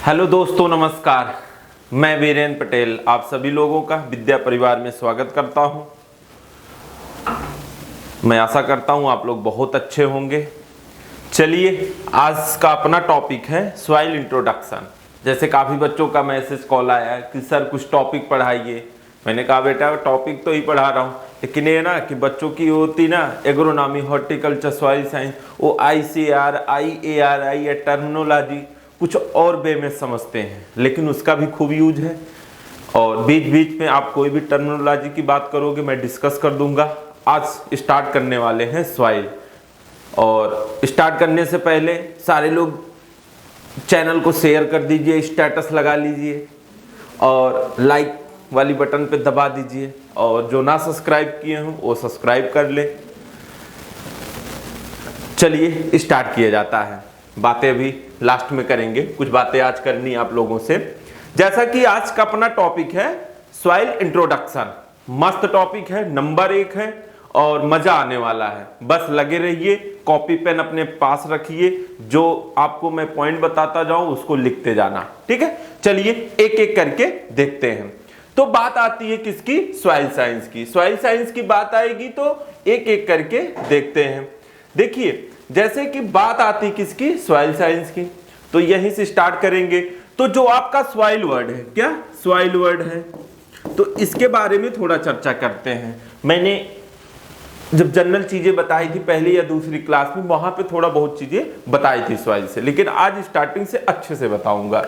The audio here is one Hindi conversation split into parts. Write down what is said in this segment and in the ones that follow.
हेलो दोस्तों, नमस्कार। मैं वीरेंद्र पटेल आप सभी लोगों का विद्या परिवार में स्वागत करता हूं। मैं आशा करता हूं आप लोग बहुत अच्छे होंगे। चलिए, आज का अपना टॉपिक है सॉइल इंट्रोडक्शन। जैसे काफ़ी बच्चों का मैसेज कॉल आया है कि सर कुछ टॉपिक पढ़ाइए। मैंने कहा बेटा टॉपिक तो ही पढ़ा रहा हूँ, लेकिन ये ना कि बच्चों की होती ना एग्रोनॉमी, हॉर्टिकल्चर, सॉइल साइंस, वो ICAR, IARI या टर्मिनोलॉजी कुछ और वे में समझते हैं, लेकिन उसका भी खूब यूज है। और बीच बीच में आप कोई भी टर्मिनोलॉजी की बात करोगे मैं डिस्कस कर दूंगा। आज स्टार्ट करने वाले हैं सॉइल। और स्टार्ट करने से पहले सारे लोग चैनल को शेयर कर दीजिए, स्टेटस लगा लीजिए और लाइक वाली बटन पे दबा दीजिए। और जो ना सब्सक्राइब किए हों वो सब्सक्राइब कर लें। चलिए स्टार्ट किया जाता है। बातें अभी लास्ट में करेंगे, कुछ बातें आज करनी आप लोगों से। जैसा कि आज का अपना टॉपिक है सॉइल इंट्रोडक्शन। मस्त टॉपिक है, नंबर 1 है और मजा आने वाला है। बस लगे रहिए, कॉपी पेन अपने पास रखिए, जो आपको मैं पॉइंट बताता जाऊं उसको लिखते जाना, ठीक है। चलिए एक एक करके देखते हैं। तो बात आती है किसकी? सॉइल साइंस की। सॉइल साइंस की बात आएगी तो एक एक करके देखते हैं। देखिए, जैसे कि बात आती किसकी? सॉइल साइंस की। तो यहीं से स्टार्ट करेंगे। तो जो आपका सॉइल वर्ड है, क्या सॉइल वर्ड है, तो इसके बारे में थोड़ा चर्चा करते हैं। मैंने जब जनरल चीजें बताई थी पहली या दूसरी क्लास में, वहां पे थोड़ा बहुत चीजें बताई थी सॉइल से, लेकिन आज स्टार्टिंग से अच्छे से बताऊंगा।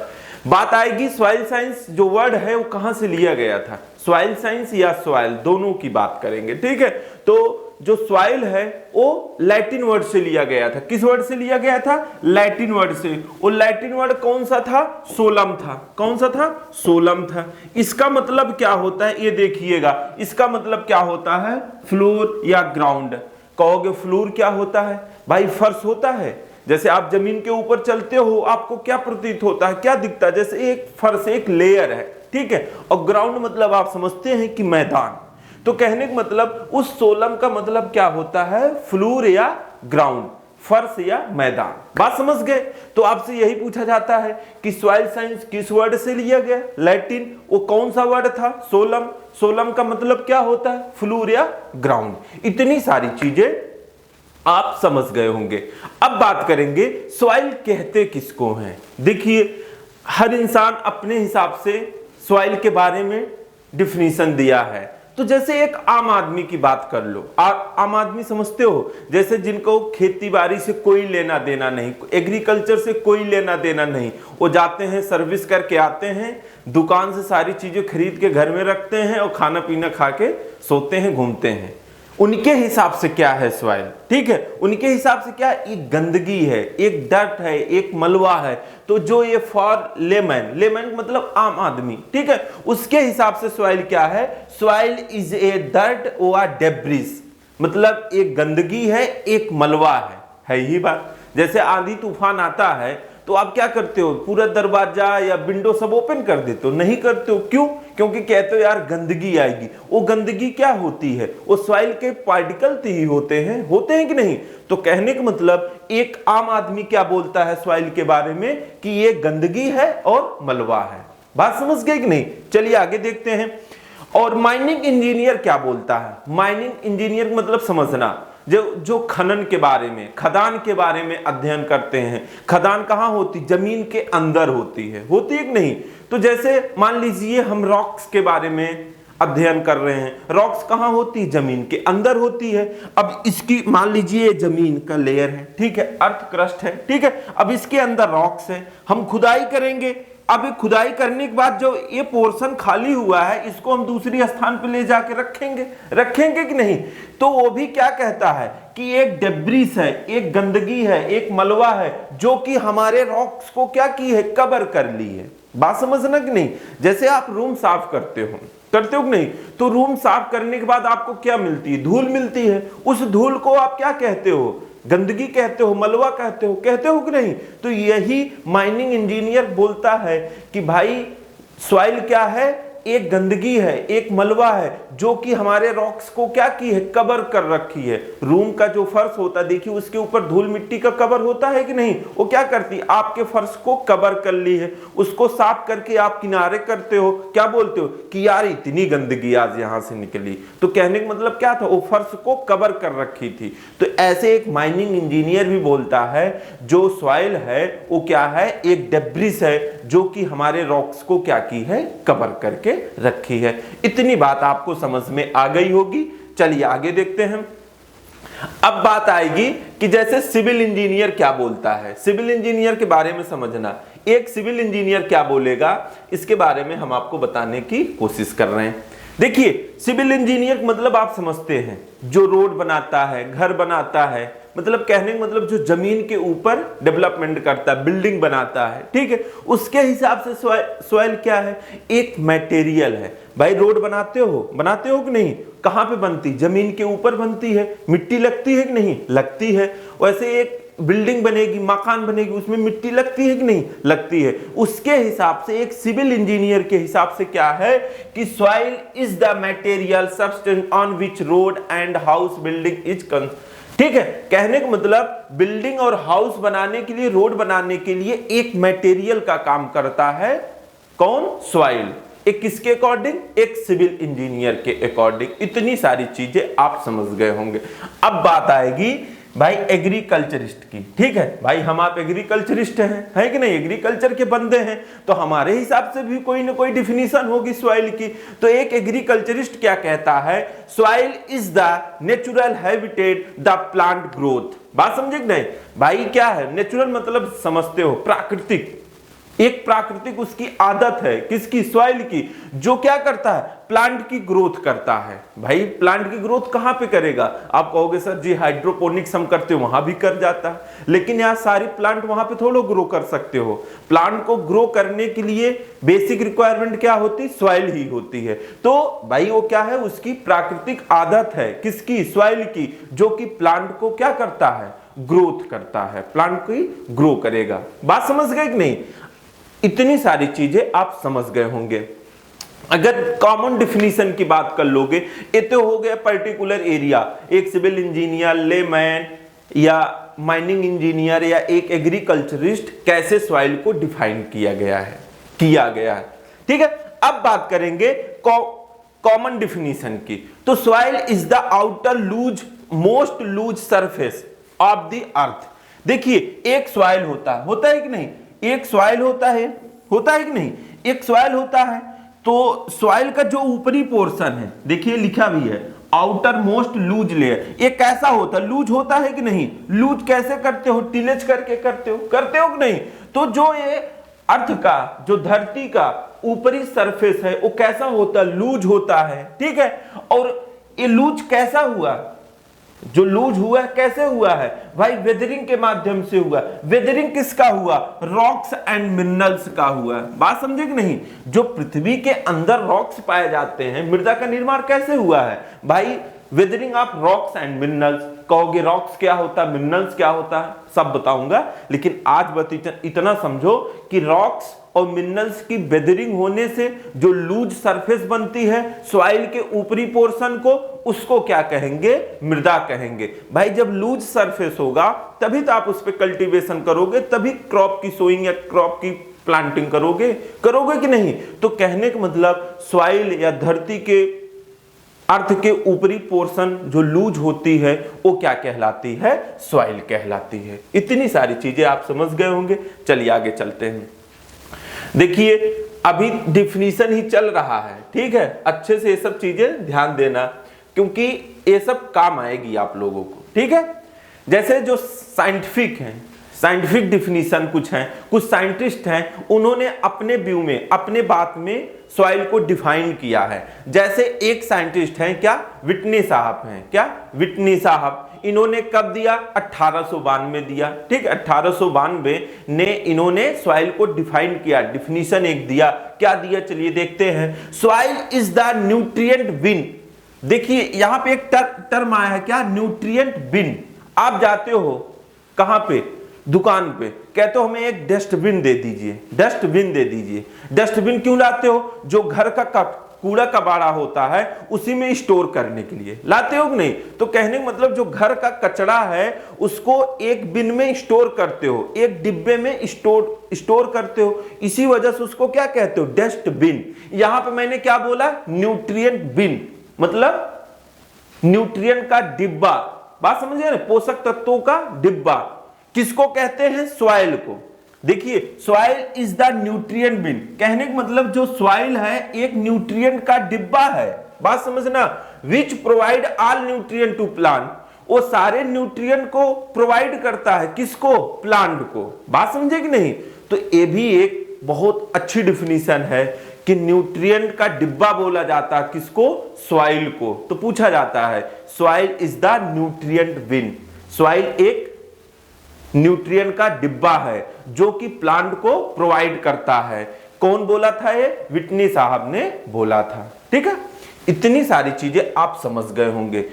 बात आएगी सॉइल साइंस, जो वर्ड है वो कहां से लिया गया था। सॉइल साइंस या सॉइल, दोनों की बात करेंगे, ठीक है। तो जो सॉइल है वो लैटिन वर्ड से लिया गया था। किस वर्ड से लिया गया था? लैटिन वर्ड से। वो लैटिन वर्ड कौन सा था? सोलम था। कौन सा था? सोलम था। इसका मतलब क्या होता है ये देखिएगा। इसका मतलब क्या होता है? फ्लोर या ग्राउंड। कहोगे फ्लोर क्या होता है? भाई फर्श होता है। जैसे आप जमीन के ऊपर चलते हो आपको क्या प्रतीत होता है, क्या दिखता है? जैसे एक फर्श, एक लेयर है, ठीक है। और ग्राउंड मतलब आप समझते हैं कि मैदान। तो कहने का मतलब उस सोलम का मतलब क्या होता है? फ्लोर या ग्राउंड, फर्श या मैदान। बात समझ गए? तो आपसे यही पूछा जाता है कि सॉइल साइंस किस वर्ड से लिया गया? लैटिन। वो कौन सा वर्ड था? सोलम। सोलम का मतलब क्या होता है? फ्लोर या ग्राउंड। इतनी सारी चीजें आप समझ गए होंगे। अब बात करेंगे सॉइल कहते किसको हैं। देखिए, हर इंसान अपने हिसाब से सॉइल के बारे में डिफिनीशन दिया है। तो जैसे एक आम आदमी की बात कर लो। आम आदमी समझते हो, जैसे जिनको खेती बाड़ी से कोई लेना देना नहीं, एग्रीकल्चर से कोई लेना देना नहीं, वो जाते हैं सर्विस करके आते हैं, दुकान से सारी चीजें खरीद के घर में रखते हैं और खाना पीना खा के सोते हैं, घूमते हैं। उनके हिसाब से क्या है सॉइल, ठीक है। उनके हिसाब से क्या? एक गंदगी है, एक डर्ट है, एक मलबा है। तो जो ये फॉर लेमैन, लेमैन मतलब आम आदमी, ठीक है, उसके हिसाब से सॉइल क्या है? सॉइल इज ए डर्ट और डेब्रिस, मतलब एक गंदगी है, एक मलबा है ही बात। जैसे आंधी तूफान आता है तो आप क्या करते हो? पूरा दरवाजा या विंडो सब ओपन कर देते हो? नहीं करते हो। क्यों? क्योंकि कहते हो यार गंदगी आएगी। वो गंदगी क्या होती है? वो सॉइल के पार्टिकल ही होते हैं कि नहीं? तो कहने का मतलब एक आम आदमी क्या बोलता है सॉइल के बारे में कि ये गंदगी है और मलबा है। बात समझ गए कि नहीं? चलिए आगे देखते हैं। और माइनिंग इंजीनियर क्या बोलता है? माइनिंग इंजीनियर मतलब समझना, जो खनन के बारे में, खदान के बारे में अध्ययन करते हैं। खदान कहाँ होती? जमीन के अंदर होती है कि नहीं? तो जैसे मान लीजिए हम रॉक्स के बारे में अध्ययन कर रहे हैं। रॉक्स कहाँ होती? जमीन के अंदर होती है। अब इसकी मान लीजिए जमीन का लेयर है, ठीक है, अर्थ क्रस्ट है, ठीक है। अब इसके अंदर रॉक्स है, हम खुदाई करेंगे। अब खुदाई करने के बाद जो ये पोर्शन खाली हुआ है इसको हम दूसरी स्थान पे ले जाके रखेंगे कि नहीं? तो वो भी क्या कहता है कि एक डेब्रिस है, एक गंदगी है, एक मलबा है, जो कि हमारे रॉक्स को क्या की है? कवर कर ली है। बात समझना कि नहीं? जैसे आप रूम साफ करते हो कि नहीं? तो रूम साफ करने के बाद आपको क्या मिलती है? धूल मिलती है। उस धूल को आप क्या कहते हो? गंदगी कहते हो, मलबा कहते हो कि नहीं? तो यही माइनिंग इंजीनियर बोलता है कि भाई सॉइल क्या है? एक गंदगी है, एक मलबा है जो कि हमारे रॉक्स को क्या की है, कवर कर रखी है। रूम का जो फर्श होता है देखिए उसके ऊपर धूल मिट्टी का कवर होता है कि नहीं, वो क्या करती, आपके फर्श को कवर कर ली है। उसको साफ करके आप किनारे करते हो, क्या बोलते हो कि यार इतनी गंदगी आज यहां से निकली, तो कहने का मतलब क्या था, वो फर्श को कवर कर रखी थी। तो ऐसे एक माइनिंग इंजीनियर भी बोलता है जो सॉइल है वो क्या है, एक डेब्रिस है जो कि हमारे रॉक्स को क्या की है, कवर करके रखी है। इतनी बात आपको समझ में आ गई होगी। चलिए आगे देखते हैं। अब बात आएगी कि जैसे सिविल इंजीनियर क्या बोलता है, सिविल इंजीनियर के बारे में समझना। एक सिविल इंजीनियर क्या बोलेगा इसके बारे में हम आपको बताने की कोशिश कर रहे हैं। देखिए सिविल इंजीनियर मतलब आप समझते हैं जो रोड बनाता है, घर बनाता है, मतलब कहने का मतलब जो जमीन के ऊपर डेवलपमेंट करता है, बिल्डिंग बनाता है, ठीक है। उसके हिसाब से सॉइल क्या है, एक मटेरियल है। भाई रोड बनाते हो कि नहीं, कहां पे बनती, जमीन के ऊपर बनती है, मिट्टी लगती है कि नहीं, लगती है। वैसे एक बिल्डिंग बनेगी, मकान बनेगी, उसमें मिट्टी लगती है कि नहीं, लगती है। उसके हिसाब से एक सिविल इंजीनियर के हिसाब से क्या है कि soil is the material substance on which road and house building is ठीक है। कहने का मतलब बिल्डिंग और हाउस बनाने के लिए, रोड बनाने के लिए एक मटेरियल का काम करता है, कौन, सॉइल। एक किसके अकॉर्डिंग, एक सिविल इंजीनियर के अकॉर्डिंग। इतनी सारी चीजें आप समझ गए होंगे। अब बात आएगी भाई एग्रीकल्चरिस्ट की, ठीक है। भाई हम आप एग्रीकल्चरिस्ट हैं कि नहीं, एग्रीकल्चर के बंदे हैं, तो हमारे हिसाब से भी कोई ना कोई डिफिनीशन होगी सॉइल की। तो एक एग्रीकल्चरिस्ट क्या कहता है, soil is the natural habitat the plant growth. बात समझे कि नहीं भाई, क्या है नेचुरल, मतलब समझते हो प्राकृतिक, एक प्राकृतिक उसकी आदत है, किसकी, सॉइल की, जो क्या करता है, प्लांट की ग्रोथ करता है। भाई प्लांट की ग्रोथ कहां पे करेगा, आप कहोगे सर जी हाइड्रोपोनिक्स हम करते हो, वहां भी कर जाता है, लेकिन यहाँ सारी प्लांट वहां पे थोड़ा ग्रो कर सकते हो। प्लांट को ग्रो करने के लिए बेसिक रिक्वायरमेंट क्या होती, सॉइल ही होती है। तो भाई वो क्या है, उसकी प्राकृतिक आदत है, किसकी, सॉइल की, जो कि प्लांट को क्या करता है, ग्रोथ करता है, प्लांट को ग्रो करेगा। बात समझ गए कि नहीं, इतनी सारी चीजें आप समझ गए होंगे। अगर कॉमन डिफिनीशन की बात कर लोगे, ये तो हो गया पर्टिकुलर एरिया, एक सिविल इंजीनियर, लेमैन या माइनिंग इंजीनियर या एक एग्रीकल्चरिस्ट कैसे सॉइल को डिफाइन किया गया है, ठीक है। अब बात करेंगे कॉमन डिफिनीशन की। तो soil is the outer loose, most loose surface of the earth. देखिए एक सॉइल होता है कि नहीं, एक सॉइल होता है कि नहीं, एक सॉइल होता है। तो सॉइल का जो ऊपरी पोर्शन है, देखिए लिखा भी है आउटर मोस्ट लूज लेयर, ये कैसा होता है, लूज होता है कि नहीं, लूज कैसे करते हो, टिलेज करके करते हो कि नहीं। तो जो ये अर्थ का, जो धरती का ऊपरी सरफेस है वो कैसा होता है, लूज होता है, ठीक है। और ये लूज कैसा हुआ, जो लूज हुआ है कैसे हुआ है भाई, वेदरिंग के माध्यम से हुआ। वेदरिंग किसका हुआ, रॉक्स एंड मिनरल्स का हुआ। बात समझे कि नहीं, जो पृथ्वी के अंदर रॉक्स पाए जाते हैं, मृदा का निर्माण कैसे हुआ है भाई, weathering of rocks and minerals. कहोगे रॉक्स क्या होता है, मिनरल्स क्या होता है, सब बताऊंगा, लेकिन आज बस इतना समझो कि रॉक्स और मिनरल्स की वेदरिंग होने से जो लूज सरफेस बनती है सॉइल के ऊपरी पोर्शन को, उसको क्या कहेंगे, मृदा कहेंगे। भाई जब लूज सरफेस होगा तभी तो आप उस पर कल्टीवेशन करोगे, तभी क्रॉप की सोइंग या क्रॉप की प्लांटिंग करोगे कि नहीं। तो कहने का मतलब सॉइल या धरती के अर्थ के ऊपरी पोर्शन जो लूज होती है वो क्या कहलाती है, सॉइल कहलाती है। इतनी सारी चीजें आप समझ गए होंगे। चलिए आगे चलते हैं। देखिए अभी डिफिनीशन ही चल रहा है, ठीक है। अच्छे से ये सब चीजें ध्यान देना, क्योंकि ये सब काम आएगी आप लोगों को, ठीक है। जैसे जो साइंटिफिक हैं, साइंटिफिक डिफिनीशन कुछ हैं, कुछ साइंटिस्ट हैं, उन्होंने अपने व्यू में, अपने बात में सॉइल को डिफाइन किया है। जैसे एक साइंटिस्ट हैं क्या, व्हिटनी साहब हैं, क्या व्हिटनी साहब, इन्होंने कब दिया, 1892 दिया, ठीक है। 1892 ने इन्होंने सॉइल को डिफाइन किया, डिफिनीशन एक दिया। क्या दिया, चलिए देखते हैं। सॉइल इज द न्यूट्रिएंट बिन। देखिए यहां पे एक टर्म आया है क्या, न्यूट्रिएंट बिन। आप जाते हो कहां पे, दुकान पे, कहते हो हमें एक डस्टबिन दे दीजिए, डस्टबिन दे दीजिए। डस्टबिन क्यों लाते हो? जो घर का कूड़ा कबाड़ा होता है उसी में स्टोर करने के लिए लाते हो कि नहीं? तो कहने का मतलब जो घर का कचरा है उसको एक बिन में स्टोर करते हो, एक डिब्बे में स्टोर करते हो, इसी वजह से उसको क्या कहते हो? डस्टबिन। यहां पे मैंने क्या बोला? न्यूट्रिएंट बिन, मतलब न्यूट्रिएंट का डिब्बा। बात समझिए ना, पोषक तत्वों का डिब्बा। किसको कहते हैं? सॉइल को। देखिए, सॉइल इज द न्यूट्रिएंट बिन, कहने का मतलब जो सॉइल है एक न्यूट्रिएंट का डिब्बा है। बात समझना, which provide all nutrient to plant, वो सारे न्यूट्रिएंट को प्रोवाइड करता है। किसको? प्लांट को। बात समझे कि नहीं? तो ये भी एक बहुत अच्छी डिफिनीशन है कि न्यूट्रिएंट का डिब्बा बोला जाता है किसको? सॉइल को। तो पूछा जाता है soil is the nutrient bin, soil एक न्यूट्रिएंट का डिब्बा है जो कि प्लांट को प्रोवाइड करता है। कौन बोला था? ये विटनी साहब ने बोला था। ठीक है, इतनी सारी चीजें आप समझ गए होंगे।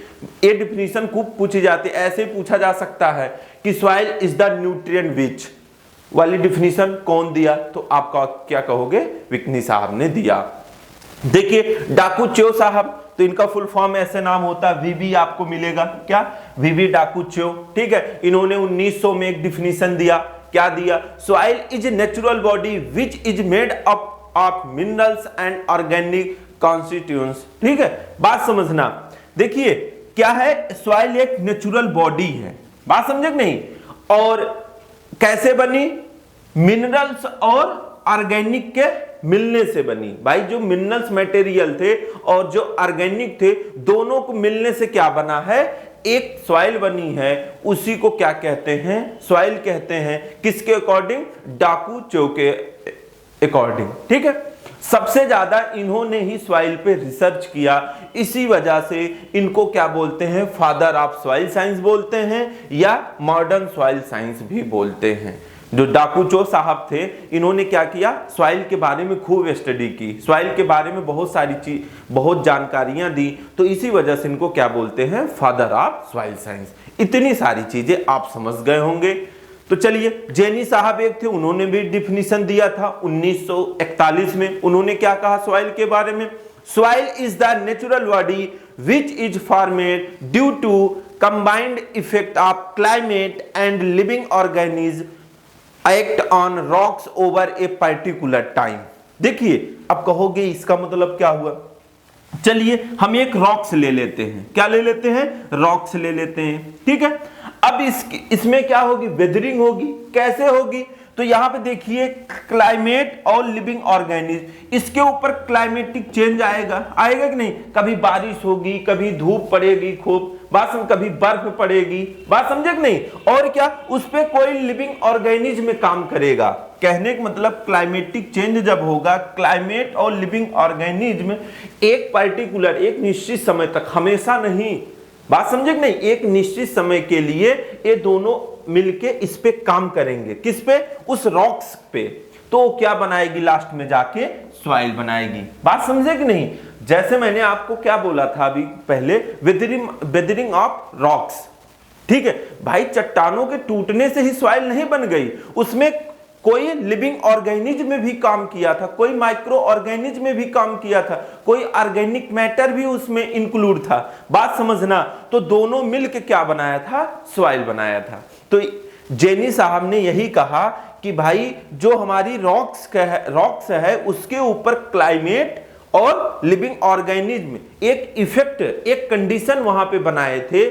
ये डिफिनीशन खूब पूछी जाती है, ऐसे पूछा जा सकता है कि सॉइल इज द न्यूट्रिएंट विच वाली डिफिनीशन कौन दिया? तो आपका क्या कहोगे? विटनी साहब ने दिया। देखिए, डाकू च्यो साहब, तो इनका फुल फॉर्म ऐसे नाम होता है, वीवी आपको मिलेगा। क्या? वीवी डाकू च्यो। ठीक है, इन्होंने 1900 में एक डिफिनीशन दिया। क्या दिया? Soil is natural body which is made up of minerals and organic constituents. ठीक है, बात समझना। देखिए क्या है, सॉइल एक नेचुरल बॉडी है। बात समझे कि नहीं? और कैसे बनी? मिनरल्स और ऑर्गेनिक के मिलने से बनी। भाई जो मिनरल्स मटेरियल थे और जो ऑर्गेनिक थे, दोनों को मिलने से क्या बना है? एक सॉइल बनी है। उसी को क्या कहते हैं? सॉइल कहते हैं। किसके अकॉर्डिंग? डाकू च्यो के अकॉर्डिंग। ठीक है, सबसे ज्यादा इन्होंने ही सॉइल पे रिसर्च किया, इसी वजह से इनको क्या बोलते हैं? फादर ऑफ सॉइल साइंस बोलते हैं या मॉडर्न सॉइल साइंस भी बोलते हैं। जो डाकू च्यो साहब थे, इन्होंने क्या किया? सॉइल के बारे में खूब स्टडी की, सॉइल के बारे में बहुत सारी चीज, बहुत जानकारियां दी, तो इसी वजह से इनको क्या बोलते हैं? Father of soil science. इतनी सारी चीजें आप समझ गए होंगे। तो चलिए, जेनी साहब एक थे, उन्होंने भी डिफिनीशन दिया था 1941 में। उन्होंने क्या कहा सॉइल के बारे में? Soil is the natural body which is formed due to combined effect of climate and living organism act on rocks over a particular time. देखिए, अब कहोगे इसका मतलब क्या हुआ? चलिए हम एक रॉक्स ले लेते हैं। क्या ले लेते हैं? रॉक्स ले लेते हैं। ठीक है, अब इसमें क्या होगी? वेदरिंग होगी। कैसे होगी? तो यहां पे देखिए, क्लाइमेट और लिविंग ऑर्गेनिज्म, इसके ऊपर क्लाइमेटिक चेंज आएगा। आएगा कि नहीं? कभी बारिश होगी, कभी धूप पड़ेगी खूब, कभी बर्फ पड़ेगी। बात समझे कि नहीं? और क्या उस पे कोई लिविंग ऑर्गेनिज्म में काम करेगा। कहने का मतलब क्लाइमेटिक चेंज जब होगा, क्लाइमेट और लिविंग ऑर्गेनिज्म एक पर्टिकुलर, एक निश्चित समय तक, हमेशा नहीं, बात समझे कि नहीं, एक निश्चित समय के लिए ये दोनों मिलके इस पे काम करेंगे। किस पे? उस रॉक्स पे। तो क्या बनाएगी? लास्ट में जाके सॉइल बनाएगी। बात समझे कि नहीं? जैसे मैंने आपको क्या बोला था अभी पहले, वेदरिंग ऑफ रॉक्स। ठीक है भाई, चट्टानों के टूटने से ही सॉइल नहीं बन गई, उसमें कोई लिविंग ऑर्गेनिज्म में भी काम किया था, कोई माइक्रो ऑर्गेनिज्म में भी काम किया था, कोई ऑर्गेनिक मैटर भी उसमें इंक्लूड था। बात समझना। तो दोनों मिलकर क्या बनाया था? सॉइल बनाया था। तो जेनी साहब ने यही कहा कि भाई जो हमारी रॉक्स है उसके ऊपर क्लाइमेट और लिविंग ऑर्गेनिज्म एक इफेक्ट, एक कंडीशन वहां पे बनाए थे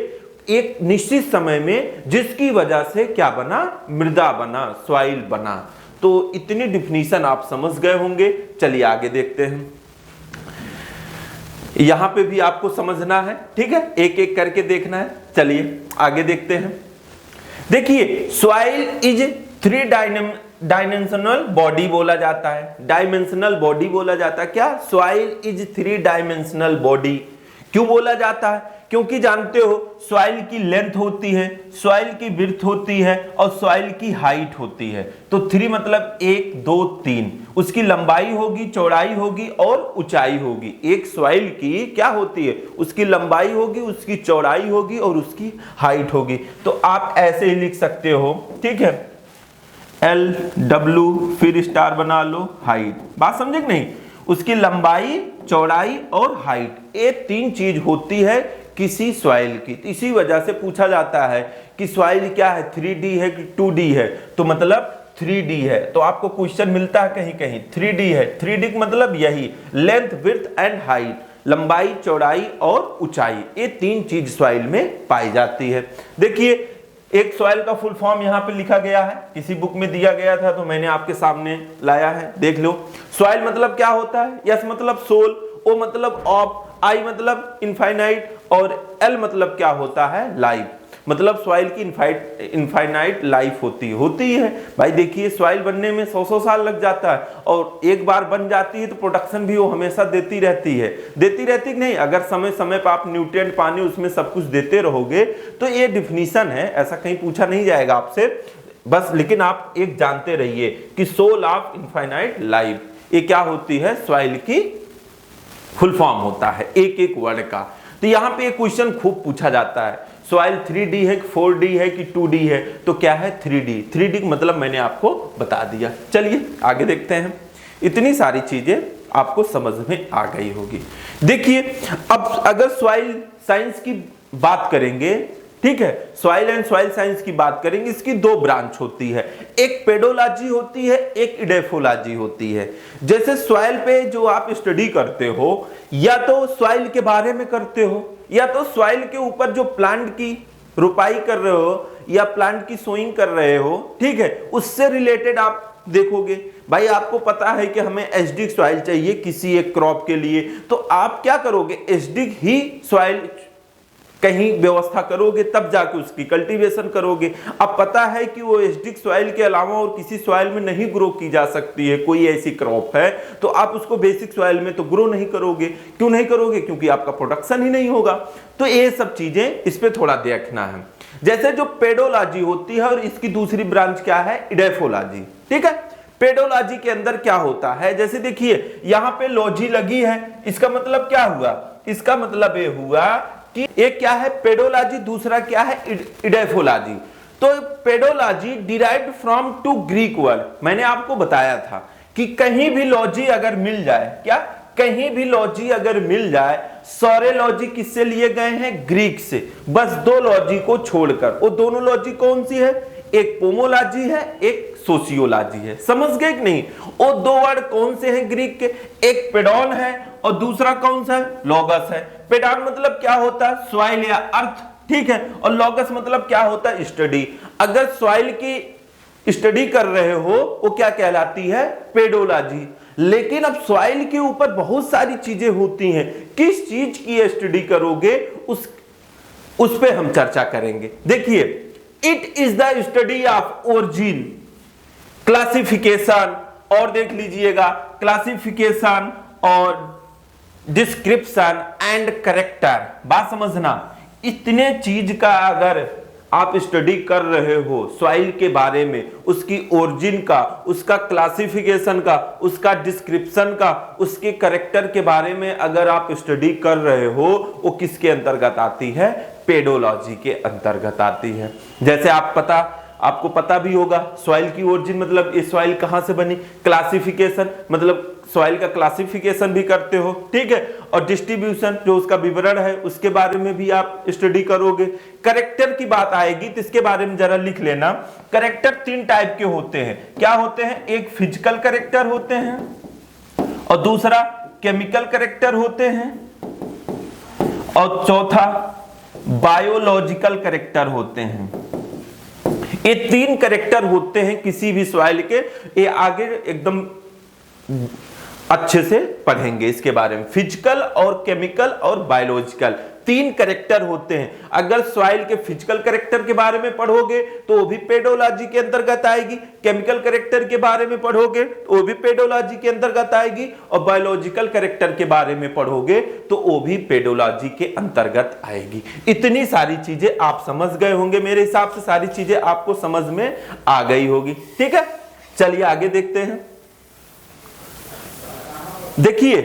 एक निश्चित समय में, जिसकी वजह से क्या बना? मृदा बना, सॉइल बना। तो इतनी डिफिनीशन आप समझ गए होंगे। चलिए आगे देखते हैं। यहां पे भी आपको समझना है। ठीक है, एक एक करके देखना है। चलिए आगे देखते हैं। देखिए, सॉइल इज 3 डायमेंशनल बॉडी बोला जाता है। डायमेंशनल बॉडी बोला जाता है। क्या? Soil is 3 dimensional body. क्यों बोला जाता है? क्योंकि जानते हो सॉइल की लेंथ होती है, सॉइल की विड्थ होती है और सॉइल की हाइट होती है। तो 3 मतलब 1 2 3, उसकी लंबाई होगी, चौड़ाई होगी और ऊंचाई होगी। एक सॉइल की क्या होती है? उसकी लंबाई होगी, उसकी चौड़ाई होगी और उसकी हाइट होगी। तो आप ऐसे ही लिख सकते हो। ठीक है, LW फिर स्टार बना लो हाइट। बात समझे कि नहीं? उसकी लंबाई, चौड़ाई और हाइट, ये तीन चीज होती है किसी सॉइल की। इसी वजह से पूछा जाता है कि सॉइल क्या है, 3D है कि 2D है, तो मतलब 3D है। तो आपको क्वेश्चन मिलता है कहीं कहीं 3D है। 3D का मतलब यही, लेंथ, विड्थ एंड हाइट, लंबाई, चौड़ाई और ऊंचाई, ये तीन चीज सॉइल में पाई जाती है। देखिए एक सॉइल का फुल फॉर्म यहाँ पे लिखा गया है, किसी बुक में दिया गया था तो मैंने आपके सामने लाया है, देख लो। सॉइल मतलब क्या होता है? यस मतलब सोल, ओ मतलब ऑफ, आई मतलब इनफाइनाइट और एल मतलब क्या होता है? लाइफ। मतलब सॉइल की इनफाइनाइट लाइफ होती है भाई। देखिए सॉइल बनने में 100 साल लग जाता है और एक बार बन जाती है तो प्रोडक्शन भी वो हमेशा देती रहती कि नहीं। अगर समय समय पर आप न्यूट्रिएंट, पानी, उसमें सब कुछ देते रहोगे तो ये डिफिनीशन है, ऐसा कहीं पूछा नहीं जाएगा आपसे बस। लेकिन आप एक जानते रहिए कि सोल ऑफ इनफाइनाइट लाइफ, ये क्या होती है? सॉइल की फुल फॉर्म होता है एक एक वर्ड का। तो यहाँ पे एक क्वेश्चन खूब पूछा जाता है, सॉइल 3D है कि 4D है कि 2D है? तो क्या है? 3D। 3D का मतलब मैंने आपको बता दिया। चलिए आगे देखते हैं। इतनी सारी चीजें आपको समझ में आ गई होगी। देखिए अब अगर सॉइल साइंस की बात करेंगे, ठीक है, सॉइल एंड सॉइल साइंस की बात करेंगे, इसकी दो ब्रांच होती है, एक पेडोलॉजी होती है, एक इडेफोलॉजी होती है। जैसे सॉइल पे जो आप स्टडी करते हो, या तो सॉइल के बारे में करते हो, या तो सॉइल के ऊपर जो प्लांट की रुपाई कर रहे हो या प्लांट की सोइंग कर रहे हो, ठीक है, उससे रिलेटेड आप देखोगे। भाई आपको पता है कि हमें एसिडिक सॉइल चाहिए किसी एक क्रॉप के लिए, तो आप क्या करोगे? एसिडिक ही सॉइल कहीं व्यवस्था करोगे, तब जाके उसकी कल्टीवेशन करोगे। अब पता है कि वो एसिडिक सॉइल के अलावा और किसी सॉइल में नहीं ग्रो की जा सकती है, कोई ऐसी क्रॉप है, तो आप उसको बेसिक सॉइल में तो ग्रो नहीं करोगे। क्यों नहीं करोगे? क्योंकि आपका प्रोडक्शन ही नहीं होगा। तो ये सब चीजें इस पे थोड़ा देखना है। जैसे जो पेडोलॉजी होती है और इसकी दूसरी ब्रांच क्या है? इडेफोलॉजी। ठीक है, पेडोलॉजी के अंदर क्या होता है? जैसे देखिए यहां पे लॉजी लगी है, इसका मतलब क्या हुआ? इसका मतलब ये हुआ कि एक क्या है? पेडोलॉजी, दूसरा क्या है? इडेफोलॉजी। तो pedology derived from two Greek word. मैंने आपको बताया था कि कहीं भी लॉजी अगर मिल जाए, क्या कहीं भी लॉजी अगर मिल जाए, सारे लॉजी किससे लिए गए हैं? ग्रीक से, बस दो लॉजी को छोड़कर। वो दोनों लॉजी कौन सी है? एक पोमोलॉजी है, एक सोशियोलॉजी है। समझ गए कि नहीं? वो दो वर्ड कौन से हैं ग्रीक के? एक पेडॉन है और दूसरा कौन सा है? लॉगस है। पेडॉन मतलब क्या होता है? सॉइल या अर्थ, ठीक है, और लॉगस मतलब क्या होता है? स्टडी। अगर सॉइल की स्टडी कर रहे हो वो क्या कहलाती है? पेडोलॉजी। लेकिन अब सॉइल के ऊपर बहुत सारी चीजें होती हैं, किस चीज की स्टडी करोगे उस पे हम चर्चा करेंगे। देखिए, it is the study of origin, classification, और देख लीजिएगा क्लासिफिकेशन और डिस्क्रिप्शन एंड करेक्टर। बात समझना, इतने चीज का अगर आप स्टडी कर रहे हो सॉइल के बारे में, उसकी ओरिजिन का, उसका क्लासिफिकेशन का, उसका डिस्क्रिप्शन का, उसके करेक्टर के बारे में अगर आप स्टडी कर रहे हो, वो किसके अंतर्गत आती है? पेडोलॉजी के अंतर्गत आती है। जैसे आपको पता भी होगा सॉइल की ओरिजिन मतलब ये सॉइल कहां से बनी, क्लासिफिकेशन मतलब सॉइल का क्लासिफिकेशन भी करते हो, ठीक है, और डिस्ट्रीब्यूशन जो उसका विवरण है उसके बारे में भी आप स्टडी करोगे। करेक्टर की बात आएगी तो इसके बारे में जरा लिख लेना। करेक्टर तीन टाइप के होते हैं। क्या होते हैं? एक फिजिकल करेक्टर होते हैं और दूसरा केमिकल करेक्टर होते हैं और चौथा बायोलॉजिकल करेक्टर होते हैं। ये तीन करेक्टर होते हैं किसी भी सॉइल के। ये आगे एकदम अच्छे से पढ़ेंगे इसके बारे में। फिजिकल और केमिकल और बायोलॉजिकल तीन करेक्टर होते हैं। अगर सॉइल के फिजिकल करेक्टर के बारे में पढ़ोगे तो वो भी पेडोलॉजी के अंतर्गत आएगी, केमिकल करेक्टर के बारे में पढ़ोगे तो वो भी पेडोलॉजी के अंतर्गत आएगी, और बायोलॉजिकल करेक्टर के बारे में पढ़ोगे तो वो भी पेडोलॉजी के अंतर्गत आएगी। इतनी सारी चीजें आप समझ गए होंगे, मेरे हिसाब से सारी चीजें आपको समझ में आ गई होगी। ठीक है, चलिए आगे देखते हैं। देखिए,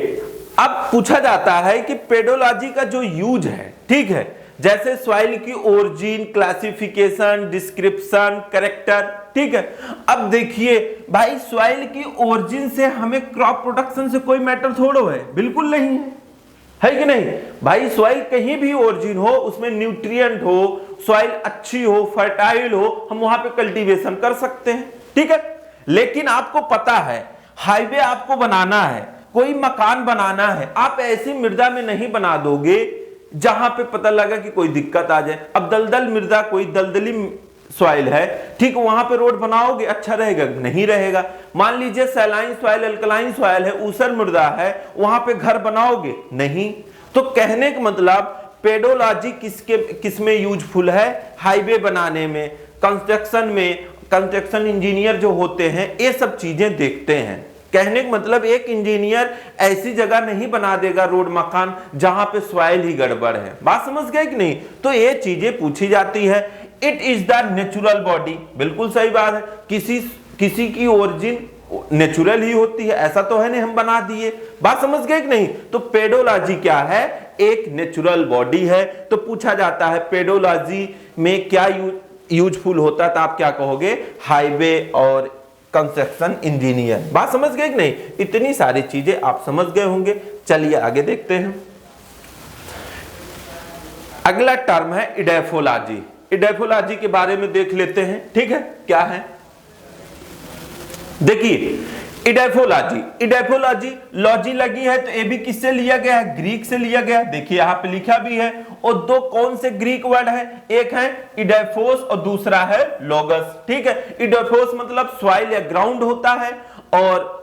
अब पूछा जाता है कि पेडोलॉजी का जो यूज है, ठीक है, जैसे सॉइल की ओरिजिन, क्लासिफिकेशन, डिस्क्रिप्शन, करेक्टर, ठीक है। अब देखिए भाई, सॉइल की ओरिजिन से हमें क्रॉप प्रोडक्शन से कोई मैटर थोड़ो है, बिल्कुल नहीं है कि नहीं भाई। सॉइल कहीं भी ओरिजिन हो, उसमें न्यूट्रिएंट हो, सॉइल अच्छी हो, फर्टाइल हो, हम वहां पे कल्टीवेशन कर सकते हैं, ठीक है। लेकिन आपको पता है हाईवे आपको बनाना है, कोई मकान बनाना है, आप ऐसी मृदा में नहीं बना दोगे जहां पे पता लगा कि कोई दिक्कत आ जाए। अब दलदल मृदा, कोई दलदली सॉइल है, ठीक, वहां पे रोड बनाओगे, अच्छा रहेगा? नहीं रहेगा। मान लीजिए सैलाइन सॉइल, अल्कलाइन सॉइल है, ऊसर मृदा है, वहां पे घर बनाओगे? नहीं। तो कहने का मतलब पेडोलॉजी किसमें यूजफुल है? हाईवे बनाने में, कंस्ट्रक्शन में। कंस्ट्रक्शन इंजीनियर जो होते हैं ये सब चीजें देखते हैं। कहने का मतलब एक इंजीनियर ऐसी जगह नहीं बना देगा रोड मकान जहां पे सॉइल ही गड़बड़ है। बात समझ गए कि नहीं? तो ये चीजें पूछी जाती है। It is the natural body, बिल्कुल सही बात है। किसी की ओरिजिन नेचुरल ही होती है, ऐसा तो है नहीं हम बना दिए। बात समझ गए कि नहीं? तो पेडोलॉजी क्या है? एक नेचुरल बॉडी है। तो पूछा जाता है पेडोलॉजी में क्या यूजफुल होता है, तो आप क्या कहोगे? हाईवे और कंस्ट्रक्शन इंजीनियर। बात समझ गए कि नहीं? इतनी सारी चीजें आप समझ गए होंगे। चलिए आगे देखते हैं। अगला टर्म है इडेफोलॉजी। इडेफोलॉजी के बारे में देख लेते हैं, ठीक है, क्या है। देखिए इडेफोलॉजी लॉजी लगी है, तो ये भी किससे लिया गया है? ग्रीक से लिया गया है। देखिए यहां पे लिखा भी है। और दो कौन से ग्रीक वर्ड है? एक है इडेफोस और दूसरा है लोगस, ठीक है। इडेफोस मतलब सॉइल या ग्राउंड होता है, और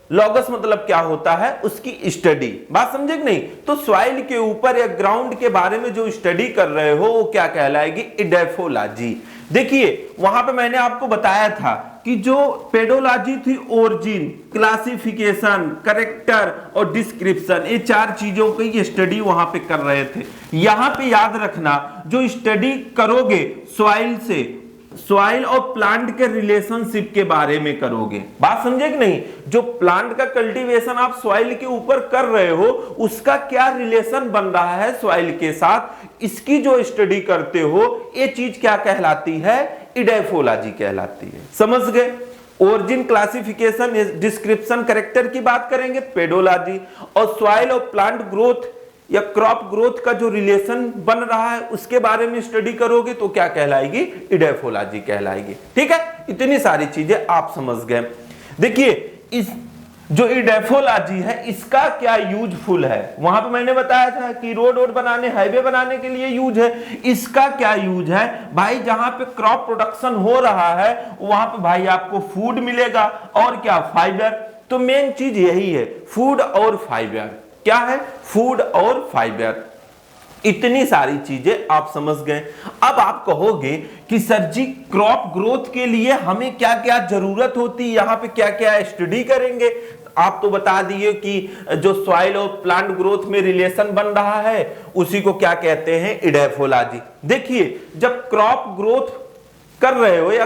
लॉगस मतलब क्या होता है? उसकी स्टडी। बात समझे कि नहीं? तो सॉइल के ऊपर या ग्राउंड के बारे में जो स्टडी कर रहे हो वो क्या कहलाएगी? इडेफोलॉजी। देखिए वहां पे मैंने आपको बताया था कि जो पेडोलॉजी थी, ओरिजिन, क्लासिफिकेशन, कैरेक्टर और डिस्क्रिप्शन, ये चार चीजों की स्टडी वहां पे कर रहे थे। यहां पे याद रखना, जो स्टडी करोगे सॉइल से, सॉइल और प्लांट के रिलेशनशिप के बारे में करोगे। बात समझे कि नहीं? जो प्लांट का कल्टीवेशन आप सॉइल के ऊपर कर रहे हो, उसका क्या रिलेशन बन रहा है सॉइल के साथ, इसकी जो स्टडी करते हो, ये चीज क्या कहलाती है? इडेफोलॉजी कहलाती है। समझ गए? ओरिजिन, क्लासिफिकेशन, डिस्क्रिप्शन, कैरेक्टर की बात करेंगे पेडोलॉजी, और सॉइल और प्लांट ग्रोथ या क्रॉप ग्रोथ का जो रिलेशन बन रहा है उसके बारे में स्टडी करोगे तो क्या कहलाएगी? इडेफोलॉजी कहलाएगी, ठीक है। इतनी सारी चीजें आप समझ गए। देखिए इस जो इडेफोलॉजी है इसका क्या यूजफुल है? वहां पे मैंने बताया था कि रोड बनाने, हाईवे बनाने के लिए यूज है। इसका क्या यूज है भाई? जहां पे क्रॉप प्रोडक्शन हो रहा है वहां पे भाई आपको फूड मिलेगा, और क्या? फाइबर। तो मेन चीज यही है, फूड और फाइबर। क्या है? फूड और फाइबर। इतनी सारी चीजें आप समझ गए। अब आप कहोगे कि सर जी क्रॉप ग्रोथ के लिए हमें क्या क्या जरूरत होती है, यहां पे क्या क्या स्टडी करेंगे? आप तो बता दिए कि जो सॉइल और प्लांट ग्रोथ में रिलेशन बन रहा है उसी को क्या कहते हैं? इडेफोलॉजी। देखिए जब क्रॉप ग्रोथ कर रहे हो या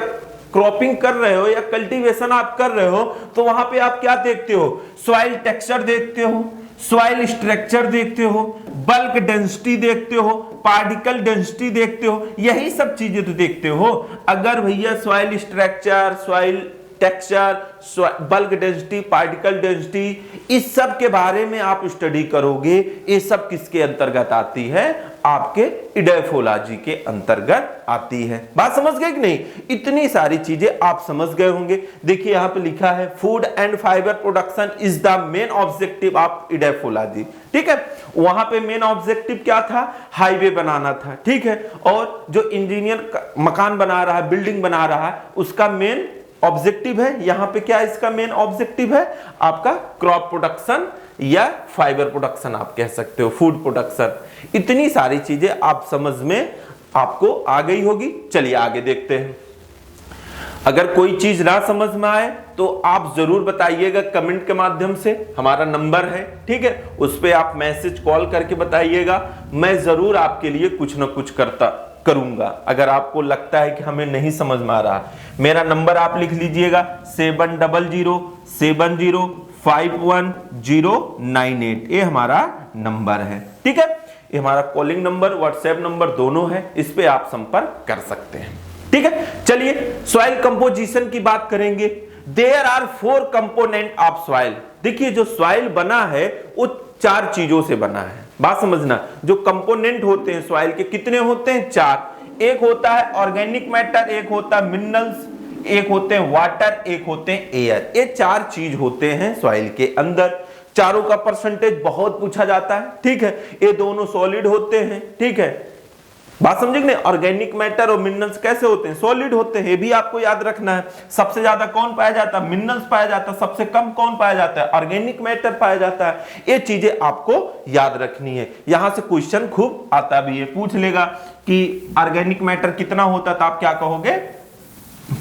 क्रॉपिंग कर रहे हो या कल्टीवेशन आप कर रहे हो, तो वहां पे आप क्या देखते हो? सॉइल टेक्सचर देखते हो, सॉइल स्ट्रक्चर देखते हो, बल्क डेंसिटी देखते हो, पार्टिकल डेंसिटी देखते हो, यही सब चीजें तो देखते हो। अगर भैया soil structure, soil texture, bulk density, particle density, इस सब के बारे में आप स्टडी करोगे, ये सब किसके अंतर्गत आती है? आपके इडेफोलॉजी के अंतर्गत आती है। बात समझ गए कि नहीं? इतनी सारी चीजें आप समझ गए होंगे। देखिए यहां पे लिखा है food and fibre production is the main objective of edaphology, ठीक है। वहां पे मेन ऑब्जेक्टिव क्या था? हाईवे बनाना था, ठीक है। और जो इंजीनियर मकान बना रहा है, बिल्डिंग बना रहा है, उसका मेन ऑब्जेक्टिव है। यहां पे क्या इसका मेन ऑब्जेक्टिव है? आपका क्रॉप प्रोडक्शन या फाइबर प्रोडक्शन आप कह सकते हो, फूड प्रोडक्शन। इतनी सारी चीजें आप समझ में आपको आ गई होगी। चलिए आगे देखते हैं। अगर कोई चीज ना समझ में आए तो आप जरूर बताइएगा कमेंट के माध्यम से। हमारा नंबर है, ठीक है, उस पे आप मैसेज कॉल करके बताइएगा। मैं जरूर आपके लिए कुछ ना कुछ करूंगा। अगर आपको लगता है कि हमें नहीं समझ में आ रहा, मेरा नंबर आप लिख लीजिएगा 7007051098। ये हमारा नंबर है, ठीक है। ये हमारा कॉलिंग नंबर, व्हाट्सएप नंबर दोनों है, इस पे आप संपर्क कर सकते हैं। ठीक है, चलिए सॉइल कंपोजिशन की बात करेंगे। There are 4 component of soil. देखिए जो सॉइल बना है वो 4 चीजों से बना है, बात समझना। जो कंपोनेंट होते हैं सॉइल के कितने होते हैं? 4। एक होता है ऑर्गेनिक मैटर, एक होता है मिनरल्स, एक होते हैं वाटर, एक होते हैं एयर। ये 4 चीज होते हैं सॉइल के अंदर। चारों का परसेंटेज बहुत पूछा जाता है, ठीक है। ये दोनों सॉलिड होते हैं, ठीक है, बात समझे कि नहीं। ऑर्गेनिक मैटर और मिनरल्स कैसे होते हैं? सॉलिड होते हैं, ये भी आपको याद रखना है। सबसे ज्यादा कौन पाया जाता है? मिनरल्स पाया जाता है। सबसे कम कौन पाया जाता है? ऑर्गेनिक मैटर पाया जाता है। ये चीजें आपको याद रखनी है। यहां से क्वेश्चन खूब आता भी है, पूछ लेगा कि ऑर्गेनिक मैटर कितना होता है, तो आप क्या कहोगे?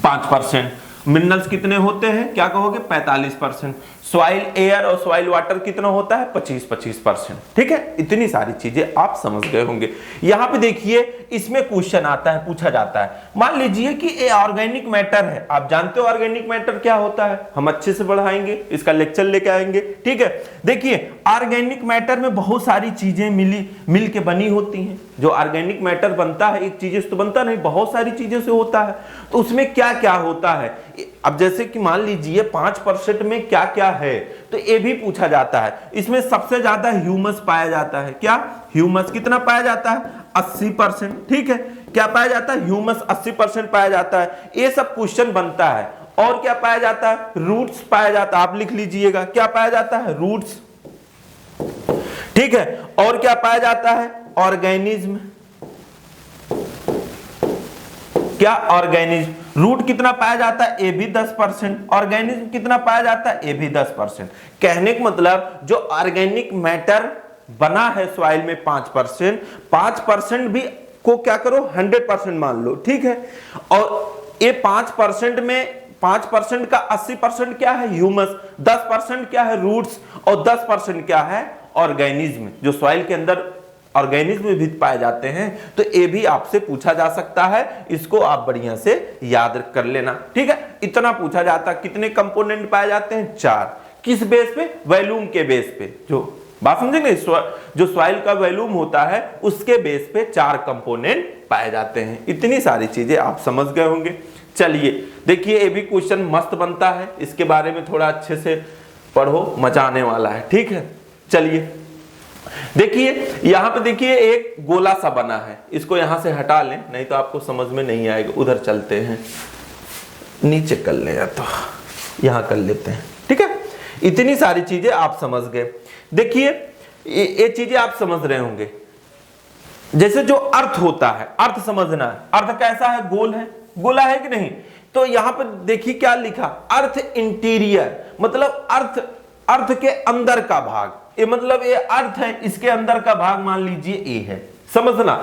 5%। मिनरल्स कितने होते हैं? क्या कहोगे? 45%। सॉइल एयर और सॉइल वाटर कितना होता है? 25%। ठीक है, इतनी सारी चीजें आप समझ गए होंगे। यहां पे देखिए इसमें क्वेश्चन आता है, पूछा जाता है। मान लीजिए कि ये ऑर्गेनिक मैटर है। आप जानते हो ऑर्गेनिक मैटर क्या होता है, हम अच्छे से पढ़ाएंगे, इसका लेक्चर लेके आएंगे, ठीक है। देखिए ऑर्गेनिक मैटर में बहुत सारी चीजें मिल के बनी होती हैं। जो ऑर्गेनिक मैटर बनता है एक चीजें से तो बनता नहीं, बहुत सारी चीजों से होता है। तो उसमें क्या क्या होता है? अब जैसे कि मान लीजिए 5% में क्या क्या है, तो ये भी पूछा जाता है। इसमें सबसे ज्यादा ह्यूमस पाया जाता है। क्या ह्यूमस कितना पाया जाता है? 80%। ठीक है, क्या पाया जाता है? ह्यूमस 80% पाया जाता है। ये सब क्वेश्चन बनता है। और क्या पाया जाता है? रूट्स पाया जाता है। आप लिख लीजिएगा, क्या पाया जाता है? रूट्स, ठीक है। और क्या पाया जाता है? ऑर्गेनिज्म। क्या? ऑर्गेनिज्म। रूट कितना पाया जाता है? ये भी 10%। ऑर्गेनिज्म कितना पाया जाता है? ये भी 10%। कहने का मतलब जो ऑर्गेनिक मैटर बना है सॉइल में 5%, 5% भी को क्या करो? 100% मान लो, ठीक है। और ये 5% में 5% का 80% क्या है? ह्यूमस, 10% क्या है? रूट्स, और 10% क्या है? ऑर्गेनिज्म, जो सॉइल के अंदर ऑर्गेनिज्म भी पाए जाते हैं। तो ये भी आपसे पूछा जा सकता है, इसको आप बढ़िया से याद कर लेना, ठीक है। इतना पूछा जाता है। कितने कंपोनेंट पाए जाते हैं? 4। किस बेस पे? वॉल्यूम के बेस पे। जो बात समझेंगे, जो सॉइल का वॉल्यूम होता है उसके बेस पे 4 कंपोनेंट पाए जाते हैं। इतनी सारी चीजें आप समझ गए होंगे। चलिए देखिए ये भी क्वेश्चन मस्त बनता है, इसके बारे में थोड़ा अच्छे से पढ़ो, मजा आने वाला है, ठीक है। चलिए देखिए यहां पे देखिए एक गोला सा बना है, इसको यहां से हटा लें, नहीं तो आपको समझ में नहीं आएगा। उधर चलते हैं, नीचे कर ले या तो यहां कर लेते हैं, ठीक है। इतनी सारी चीजें आप समझ गए। देखिए ये चीजें आप समझ रहे होंगे। जैसे जो अर्थ होता है, अर्थ समझना है। अर्थ कैसा है? गोल है, गोला है कि नहीं? तो यहां पर देखिए क्या लिखा? अर्थ इंटीरियर, मतलब अर्थ के अंदर का भाग। ये मतलब ये अर्थ है, इसके अंदर का भाग मान लीजिए ए है, समझना।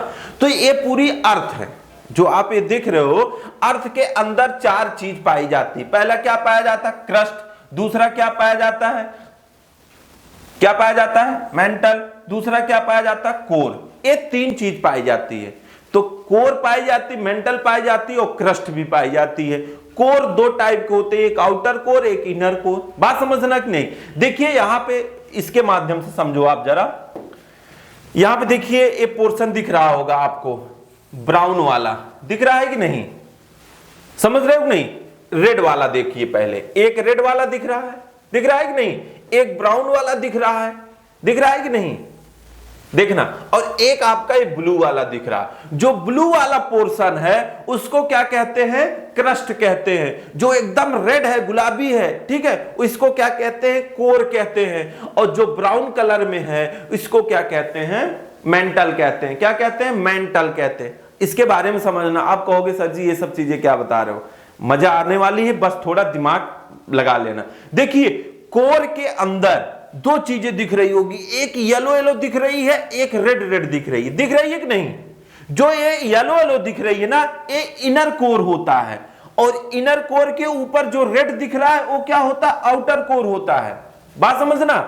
तो ये पूरी अर्थ है जो आप ये देख रहे हो। अर्थ के अंदर 4 चीज पाई जाती। पहला क्या पाया जाता है? क्रस्ट। दूसरा क्या पाया जाता है? क्या पाया जाता है? मेंटल। दूसरा क्या पाया जाता है? कोर। ये 3 चीज पाई जाती है। तो कोर पाई जाती, मेंटल पाई जाती है और क्रस्ट भी पाई जाती है। कोर 2 टाइप के होते हैं, एक आउटर कोर, एक इनर कोर। बात समझना कि नहीं? देखिए यहां पे इसके माध्यम से समझो आप जरा। यहां पे देखिए ये पोर्शन दिख रहा होगा आपको, ब्राउन वाला दिख रहा है कि नहीं? समझ रहे हो नहीं? रेड वाला देखिए, पहले एक रेड वाला दिख रहा है कि नहीं? एक ब्राउन वाला दिख रहा है कि नहीं? देखना। और एक आपका ये ब्लू वाला दिख रहा है। जो ब्लू वाला पोर्शन है उसको क्या कहते हैं? क्रस्ट कहते हैं। जो एकदम रेड है, गुलाबी है, ठीक है, इसको क्या कहते हैं? कोर कहते हैं। और जो ब्राउन कलर में है इसको क्या कहते हैं? मेंटल कहते हैं। क्या कहते हैं? मेंटल कहते हैं। इसके बारे में समझना। आप कहोगे सर जी ये सब चीजें क्या बता रहे हो? मजा आने वाली है, बस थोड़ा दिमाग लगा लेना। देखिए कोर के अंदर 2 चीजें दिख रही होगी, एक येलो येलो दिख रही है, एक रेड रेड दिख रही है कि नहीं? जो ये येलो येलो दिख रही है ना, ये इनर कोर होता है। और इनर कोर के ऊपर जो रेड दिख रहा है वो क्या होता है? आउटर कोर होता है। बात समझना।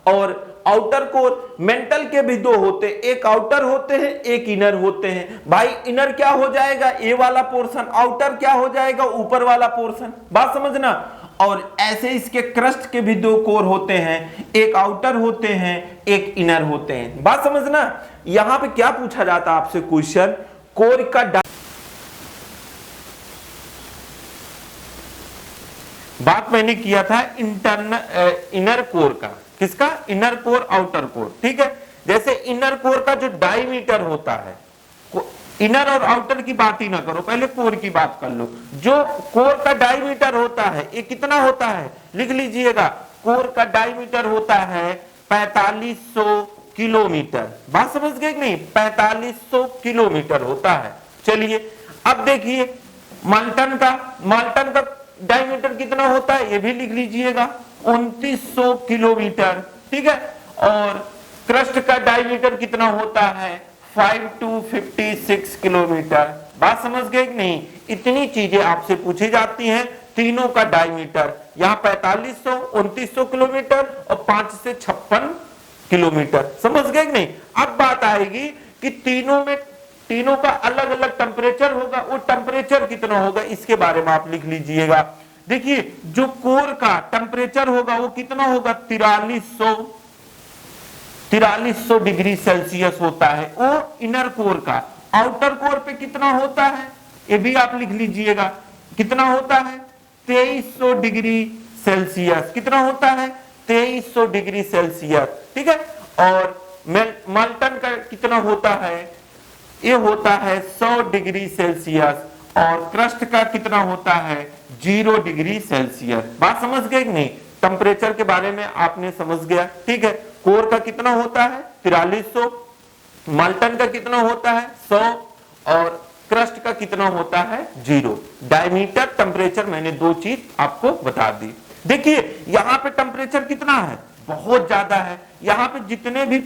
और आउटर कोर, मेंटल के भी 2 होते, एक आउटर होते हैं, एक इनर होते हैं। भाई इनर क्या हो जाएगा? ए वाला पोर्शन। आउटर क्या हो जाएगा? ऊपर वाला पोर्शन। बात समझना। और ऐसे इसके क्रस्ट के भी 2 कोर होते हैं, एक आउटर होते हैं, एक इनर होते हैं। बात समझना। यहां पे क्या पूछा जाता है आपसे क्वेश्चन? कोर का बात मैंने किया था इनर कोर का। किसका? Inner core, outer core. ठीक है, जैसे इनर कोर का जो डायमीटर होता है, इनर और आउटर की बात ही ना करो, पहले कोर की बात कर लो। जो कोर का डायमीटर होता है ये कितना होता है? लिख लीजिएगा, कोर का डायमीटर होता है 4500 किलोमीटर। बात समझ गए कि नहीं? 4500 किलोमीटर होता है। चलिए अब देखिए माल्टन का डायमीटर कितना होता है ये भी लिख लीजिएगा, 2900 किलोमीटर। ठीक है, और क्रस्ट का डायमीटर कितना होता है? 5 to 56 किलोमीटर। बात समझ गए कि नहीं? इतनी चीजें आपसे पूछी जाती हैं। तीनों का डायमीटर यहाँ 4500, 2900 किलोमीटर और 5 से 56 किलोमीटर। समझ गए कि नहीं? अब बात आएगी कि तीनों का अलग अलग टेम्परेचर होगा, वो टेम्परेचर कितना होगा इसके बारे में आप लिख लीजिएगा। देखिए जो कोर का टेम्परेचर होगा वो कितना होगा? 4300 डिग्री सेल्सियस होता है वो इनर कोर का। आउटर कोर पे कितना होता है ये भी आप लिख लीजिएगा, कितना होता है? 2300 डिग्री सेल्सियस। कितना होता है? 2300 डिग्री सेल्सियस। ठीक है, और माल्टन का कितना होता है? ये होता है 100 डिग्री सेल्सियस। और क्रस्ट का कितना होता है? 0 डिग्री सेल्सियस। बात समझ गए कि नहीं? टेम्परेचर के बारे में आपने समझ गया। ठीक है, कोर का कितना होता है? 4300, माल्टन का कितना होता है? 100, और क्रस्ट का कितना होता है? 0। डायमीटर, टेम्परेचर, मैंने दो चीज आपको बता दी। देखिए यहाँ पे टेम्परेचर कितना है? बहुत ज्यादा है। यहाँ पे जितने भी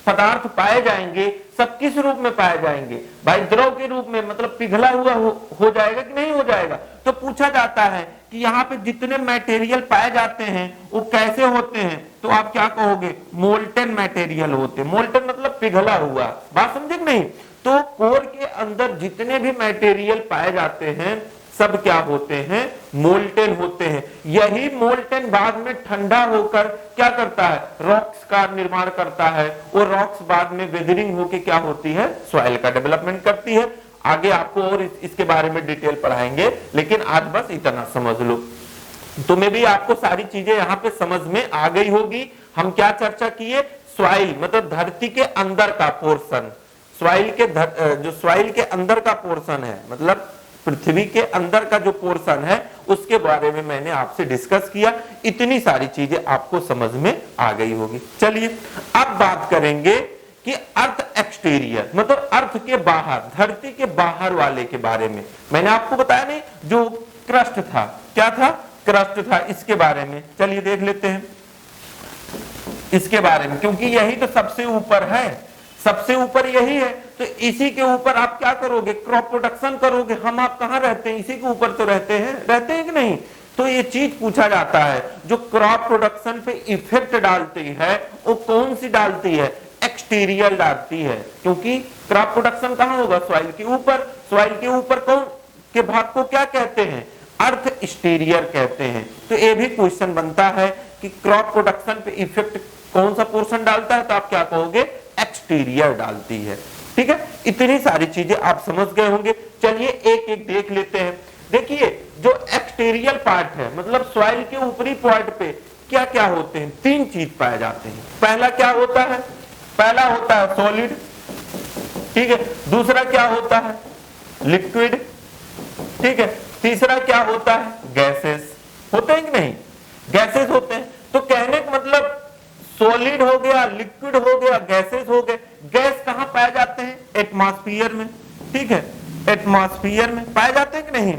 पदार्थ पाए जाएंगे सब किस रूप में पाए जाएंगे भाई? द्रव के रूप में, मतलब पिघला हुआ हो जाएगा कि नहीं हो जाएगा? तो पूछा जाता है कि यहाँ पे जितने मटेरियल पाए जाते हैं वो कैसे होते हैं, तो आप क्या कहोगे? मोल्टन मटेरियल होते हैं। मोल्टन मतलब पिघला हुआ। बात समझे कि नहीं? तो कोर के अंदर जितने भी मटेरियल पाए जाते हैं सब क्या होते हैं? मोल्टेन होते हैं। यही मोल्टेन बाद में ठंडा होकर क्या करता है? रॉक्स का निर्माण करता है। वो रॉक्स बाद में वेदरिंग होकर क्या होती है? सॉइल का डेवलपमेंट करती है। आगे आपको और इसके बारे में डिटेल पढ़ाएंगे, लेकिन आज बस इतना समझ लो। तो मैं भी आपको सारी चीजें यहाँ पे समझ में आ गई होगी। हम क्या चर्चा किए? सॉइल मतलब धरती के अंदर का पोर्शन, सॉइल के अंदर का पोर्शन है, मतलब पृथ्वी के अंदर का जो पोर्शन है उसके बारे में मैंने आपसे डिस्कस किया। इतनी सारी चीजें आपको समझ में आ गई होगी। चलिए अब बात करेंगे कि अर्थ एक्सटीरियर मतलब अर्थ के बाहर, धरती के बाहर वाले के बारे में। मैंने आपको बताया नहीं, जो क्रस्ट था, क्या था? क्रस्ट था। इसके बारे में चलिए देख लेते हैं इसके बारे में, क्योंकि यही तो सबसे ऊपर है, सबसे ऊपर यही है। तो इसी के ऊपर आप क्या करोगे? क्रॉप प्रोडक्शन करोगे। हम आप कहाँ रहते हैं? इसी के ऊपर तो रहते हैं कि नहीं? तो ये चीज पूछा जाता है, जो क्रॉप प्रोडक्शन पे इफेक्ट डालती है वो कौन सी डालती है? एक्सटीरियर डालती है। क्योंकि क्रॉप प्रोडक्शन कहाँ होगा? सॉइल के ऊपर। सॉइल के ऊपर कौन के भाग को क्या कहते हैं? अर्थ एक्सटीरियर कहते हैं। तो ये भी क्वेश्चन बनता है कि क्रॉप प्रोडक्शन पे इफेक्ट कौन सा पोर्शन डालता है? तो आप क्या कहोगे? एक्सटीरियर डालती है। ठीक है, इतनी सारी चीजें आप समझ गए होंगे। चलिए एक एक देख लेते हैं। देखिए जो एक्सटीरियर पार्ट है, मतलब सॉइल के ऊपरी पार्ट पे क्या क्या होते हैं? तीन चीज पाए जाते हैं। पहला क्या होता है? पहला होता है सॉलिड। ठीक है, दूसरा क्या होता है? लिक्विड। ठीक है, तीसरा क्या होता है? गैसेस। होते हैं कि नहीं? गैसेस होते हैं। तो कहने का मतलब सॉलिड हो गया, लिक्विड हो गया, गैसेस हो गए। गैस कहां पाए जाते हैं? एटमॉस्फेयर में। ठीक है, एटमॉस्फेयर में पाए जाते हैं कि नहीं?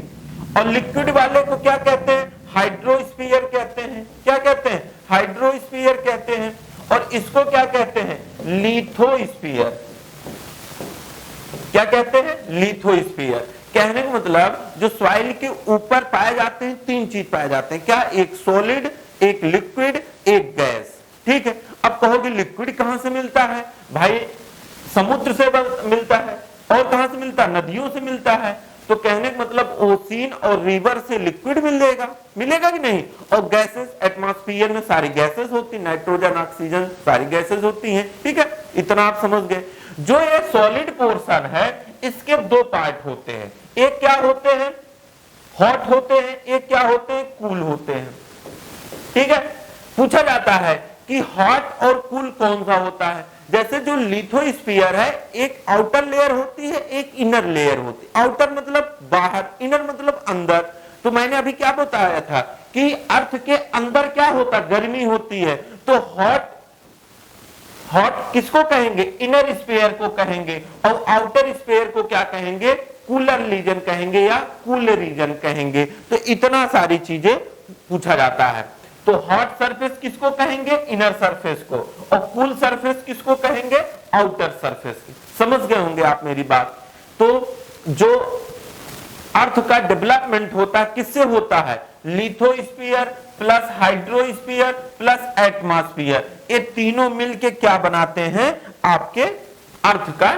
और लिक्विड वाले को क्या कहते हैं? हाइड्रोस्फीयर कहते हैं। क्या कहते हैं? हाइड्रोस्फीयर कहते हैं। और इसको क्या कहते हैं? लिथोस्फीयर। क्या कहते हैं? लिथोस्फीयर। कहने का मतलब जो सॉइल के ऊपर पाए जाते हैं तीन चीज पाए जाते हैं। क्या? एक सॉलिड, एक लिक्विड, एक गैस। ठीक है, अब कहोगे लिक्विड कहां से मिलता है? भाई समुद्र से मिलता है। और कहां से मिलता है? नदियों से मिलता है। तो कहने का मतलब ओशियन और रिवर से लिक्विड मिलेगा कि नहीं? और गैसेस, एटमॉस्फेयर में सारी गैसेस होती, नाइट्रोजन, ऑक्सीजन, सारी गैसेस होती हैं। ठीक है, इतना आप समझ गए। जो ये सॉलिड पोर्शन है इसके दो पार्ट होते हैं। एक क्या होते हैं? हॉट होते हैं, एक क्या होते हैं, कूल होते हैं। ठीक है, पूछा जाता है कि हॉट और कूल कौन सा होता है। जैसे जो लिथोस्फीयर है, एक आउटर लेयर होती है, एक इनर लेयर होती है। आउटर मतलब बाहर, इनर मतलब अंदर। तो मैंने अभी क्या बताया था कि अर्थ के अंदर क्या होता है, गर्मी होती है। तो हॉट किसको कहेंगे, इनर स्फीयर को कहेंगे, और आउटर स्फीयर को क्या कहेंगे, कूलर रीजन कहेंगे या कूल रीजन कहेंगे। तो इतना सारी चीजें पूछा जाता है। तो हॉट सरफेस किसको कहेंगे, इनर सरफेस को, और कूल सरफेस किसको कहेंगे, आउटर सरफेस की। समझ गए होंगे आप मेरी बात। तो जो अर्थ का डेवलपमेंट होता है किससे होता है, lithosphere plus hydrosphere plus atmosphere, ये तीनों मिलके क्या बनाते हैं, आपके अर्थ का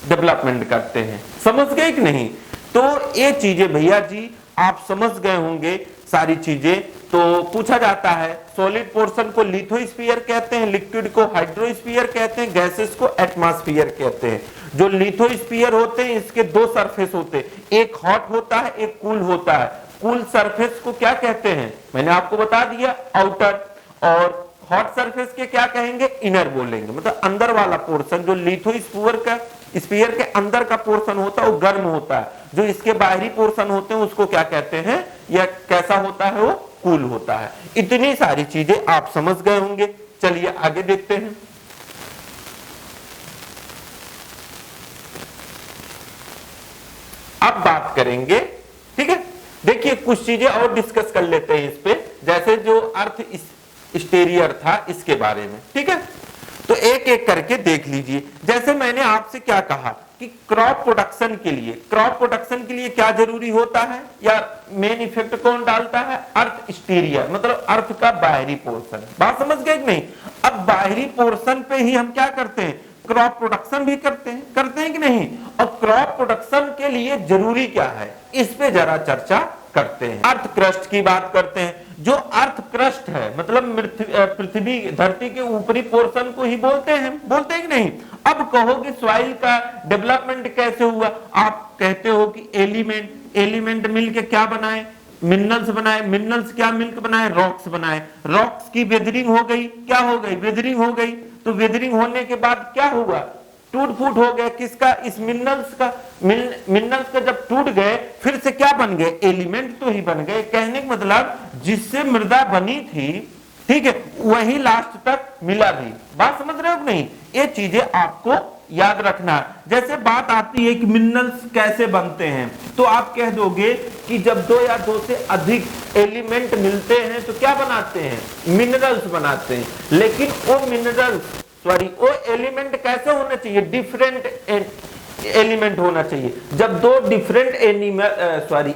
डेवलपमेंट करते हैं। समझ गए कि नहीं। तो ये चीजें भैया जी आप समझ गए होंगे सारी चीजें। तो पूछा जाता है सॉलिड पोर्शन को लिथोस्फीयर कहते हैं, लिक्विड को हाइड्रोस्फीयर कहते हैं, गैसेस को एटमॉस्फेयर कहते हैं। जो लिथोस्फीयर होते हैं इसके दो सरफेस होते हैं, एक हॉट होता है, एक कूल होता है। कूल सरफेस को क्या कहते हैं, मैंने आपको बता दिया, आउटर। और हॉट सरफेस के क्या कहेंगे, इनर बोलेंगे, मतलब अंदर वाला पोर्शन। जो लिथोस्फीयर का स्फीयर के अंदर का पोर्शन होता है वो गर्म होता है, जो इसके बाहरी पोर्शन होते हैं उसको क्या कहते हैं, या कैसा होता है, वो कूल होता है। इतनी सारी चीजें आप समझ गए होंगे। चलिए आगे देखते हैं। अब बात करेंगे, ठीक है, देखिए कुछ चीजें और डिस्कस कर लेते हैं इस पे, जैसे जो अर्थ स्टेरियर था इसके बारे में। ठीक है, तो एक एक करके देख लीजिए। जैसे मैंने आपसे क्या कहा कि क्रॉप प्रोडक्शन के लिए क्या जरूरी होता है, या मेन इफेक्ट कौन डालता है, अर्थ स्टेरियर, मतलब अर्थ का बाहरी पोर्शन। बात समझ गए कि नहीं। अब बाहरी पोर्शन पे ही हम क्या करते हैं, क्रॉप प्रोडक्शन भी करते हैं कि नहीं। और क्रॉप प्रोडक्शन के लिए जरूरी क्या है, इस पे जरा चर्चा करते हैं। अर्थ क्रस्ट की बात करते हैं। जो अर्थ क्रस्ट है मतलब पृथ्वी धरती के ऊपरी पोर्शन को ही बोलते हैं कि नहीं। अब कहोगे सॉइल का डेवलपमेंट कैसे हुआ, आप कहते हो कि एलिमेंट मिलके क्या बनाए, मिनरल्स बनाए। मिनरल्स क्या मिलकर बनाए, रॉक्स बनाए। रॉक्स की वेदरिंग हो गई, क्या हो गई, वेदरिंग हो गई। तो वेदरिंग होने के बाद क्या हुआ, टूट फूट हो गया किसका, इस मिनरल्स का जब टूट गए फिर से क्या बन गए, एलिमेंट तो ही बन गए। कहने का मतलब जिससे मृदा बनी थी, ठीक है, वही लास्ट तक मिला भी। बात समझ रहे हो कि नहीं। ये चीजें आपको याद रखना। जैसे बात आती है कि मिनरल्स कैसे बनते हैं, तो आप कह दोगे कि जब दो या दो से अधिक एलिमेंट मिलते हैं तो क्या बनाते हैं, मिनरल्स बनाते हैं। लेकिन वो एलिमेंट कैसे होना चाहिए, डिफरेंट एलिमेंट होना चाहिए। जब दो डिफरेंट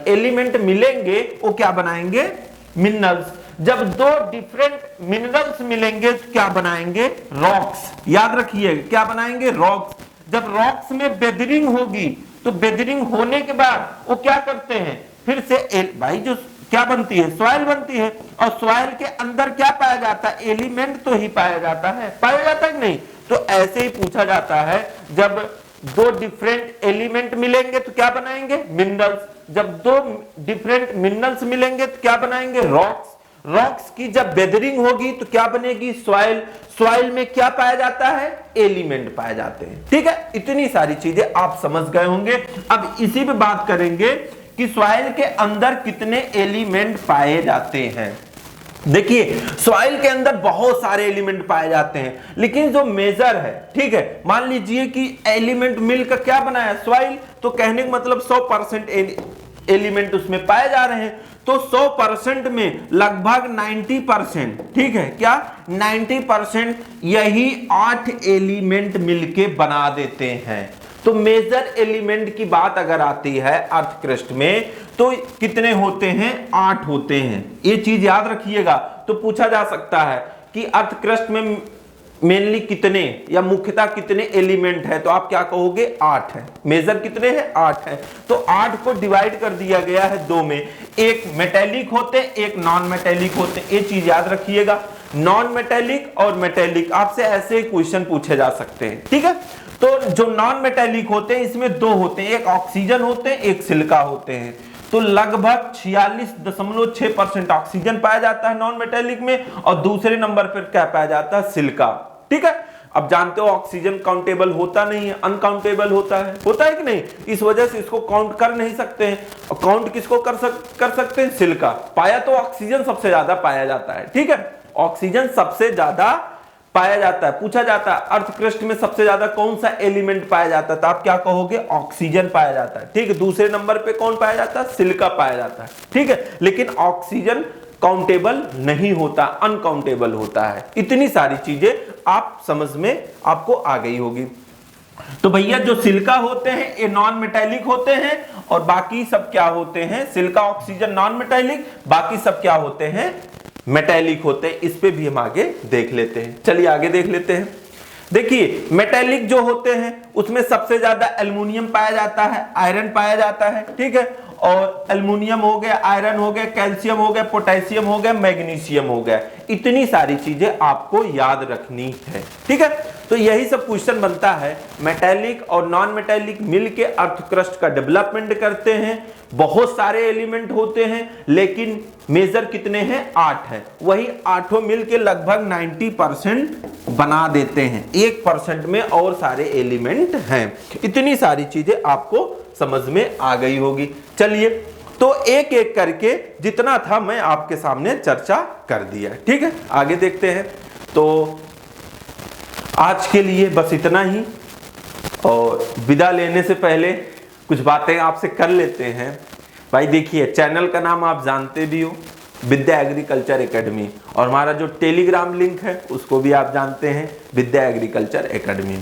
एलिमेंट मिलेंगे वो क्या बनाएंगे, मिनरल्स। जब दो डिफरेंट मिनरल्स मिलेंगे तो क्या बनाएंगे, रॉक्स। याद रखिए क्या बनाएंगे, रॉक्स। जब रॉक्स में वेदरिंग होगी तो वेदरिंग होने के बाद वो क्या करते हैं, फिर से भाई जो क्या बनती है, सॉइल बनती है। और सॉइल के अंदर क्या पाया जाता है, एलिमेंट तो ही पाया जाता है कि नहीं। तो ऐसे ही पूछा जाता है, जब दो डिफरेंट एलिमेंट मिलेंगे तो क्या बनाएंगे, मिनरल्स। जब दो डिफरेंट मिनरल्स मिलेंगे तो क्या बनाएंगे, रॉक्स। रॉक्स की जब वेदरिंग होगी तो क्या बनेगी, सॉइल। सॉइल में क्या पाया जाता है, एलिमेंट पाए जाते हैं। ठीक है, इतनी सारी चीजें आप समझ गए होंगे। अब इसी पे बात करेंगे कि सॉइल के अंदर कितने एलिमेंट पाए जाते हैं। देखिए सॉइल के अंदर बहुत सारे एलिमेंट पाए जाते हैं, लेकिन जो मेजर है, ठीक है, मान लीजिए कि एलिमेंट मिलकर क्या बनाया, सॉइल। तो कहने का मतलब 100% एलिमेंट उसमें पाए जा रहे हैं। तो 100% में लगभग 90%, ठीक है, क्या 90% यही 8 एलिमेंट मिलके बना देते हैं। तो मेजर एलिमेंट की बात अगर आती है अर्थ क्रस्ट में तो कितने होते हैं, 8 होते हैं। ये चीज याद रखिएगा। तो पूछा जा सकता है कि अर्थ क्रस्ट में मेनली कितने या मुख्यतः कितने एलिमेंट है, तो आप क्या कहोगे, 8 है। मेजर कितने हैं, 8 है। तो 8 को डिवाइड कर दिया गया है दो में, एक मेटेलिक होते हैं, एक नॉन मेटेलिक होते हैं। ये चीज याद रखिएगा, नॉन मेटेलिक और मेटेलिक। आपसे ऐसे क्वेश्चन पूछे जा सकते हैं, ठीक है। तो जो नॉन मेटेलिक होते हैं इसमें दो होते हैं, एक ऑक्सीजन होते हैं, एक सिलिका होते हैं। तो लगभग 46.6% ऑक्सीजन पाया जाता है नॉन मेटेलिक में, और दूसरे नंबर पर क्या पाया जाता है, सिलिका। ठीक है, अब जानते हो ऑक्सीजन काउंटेबल होता नहीं है, अनकाउंटेबल होता है कि नहीं, इस वजह से इसको काउंट कर नहीं सकते हैं। और काउंट किसको कर सकते हैं, सिलिका। पाया तो ऑक्सीजन सबसे ज्यादा पाया जाता है। ठीक है, ऑक्सीजन सबसे ज्यादा पाया जाता है। पूछा जाता है अर्थ क्रस्ट में सबसे ज्यादा कौन सा एलिमेंट पाया जाता है, तो आप क्या कहोगे, ऑक्सीजन पाया जाता है। ठीक है, दूसरे नंबर पे कौन पाया जाता है, सिलिका पाया जाता है। ठीक है, लेकिन ऑक्सीजन काउंटेबल नहीं होता, अनकाउंटेबल होता है। इतनी सारी चीजें आप समझ में आपको आ गई होगी। तो भैया जो सिलिका होते हैं ये नॉन मेटेलिक होते हैं, और बाकी सब क्या होते हैं, सिलिका ऑक्सीजन नॉन मेटेलिक, बाकी सब क्या होते हैं, मेटेलिक होते हैं। इस पे भी हम आगे देख लेते हैं। चलिए आगे देख लेते हैं। देखिए मेटेलिक जो होते हैं उसमें सबसे ज्यादा एल्युमिनियम पाया जाता है, आयरन पाया जाता है। ठीक है, और एल्युमिनियम हो गया, आयरन हो गया, कैल्शियम हो गया, पोटेशियम हो गया, मैग्नीशियम हो गया। इतनी सारी चीजें आपको याद रखनी है। ठीक है, तो यही सब क्वेश्चन बनता है। मेटेलिक और नॉन मेटेलिक मिलके अर्थ क्रस्ट का डेवलपमेंट करते हैं। बहुत सारे एलिमेंट होते हैं, लेकिन मेजर कितने हैं, 8 है। वही आठों मिलके लगभग 90% बना देते हैं। 1% में और सारे एलिमेंट हैं। इतनी सारी चीजें आपको समझ में आ गई होगी। चलिए, तो एक एक करके जितना था मैं आपके सामने चर्चा कर दिया। ठीक है, आगे देखते हैं। तो आज के लिए बस इतना ही, और विदा लेने से पहले कुछ बातें आपसे कर लेते हैं। भाई देखिए, चैनल का नाम आप जानते भी हो, विद्या एग्रीकल्चर एकेडमी, और हमारा जो टेलीग्राम लिंक है उसको भी आप जानते हैं, विद्या एग्रीकल्चर एकेडमी।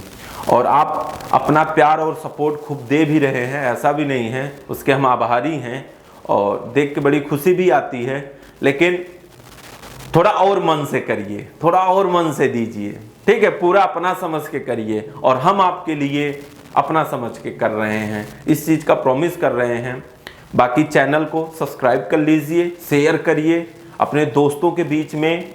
और आप अपना प्यार और सपोर्ट खूब दे भी रहे हैं, ऐसा भी नहीं है, उसके हम आभारी हैं, और देख के बड़ी खुशी भी आती है। लेकिन थोड़ा और मन से करिए, थोड़ा और मन से दीजिए। ठीक है, पूरा अपना समझ के करिए, और हम आपके लिए अपना समझ के कर रहे हैं, इस चीज़ का प्रॉमिस कर रहे हैं। बाकी चैनल को सब्सक्राइब कर लीजिए, शेयर करिए, अपने दोस्तों के बीच में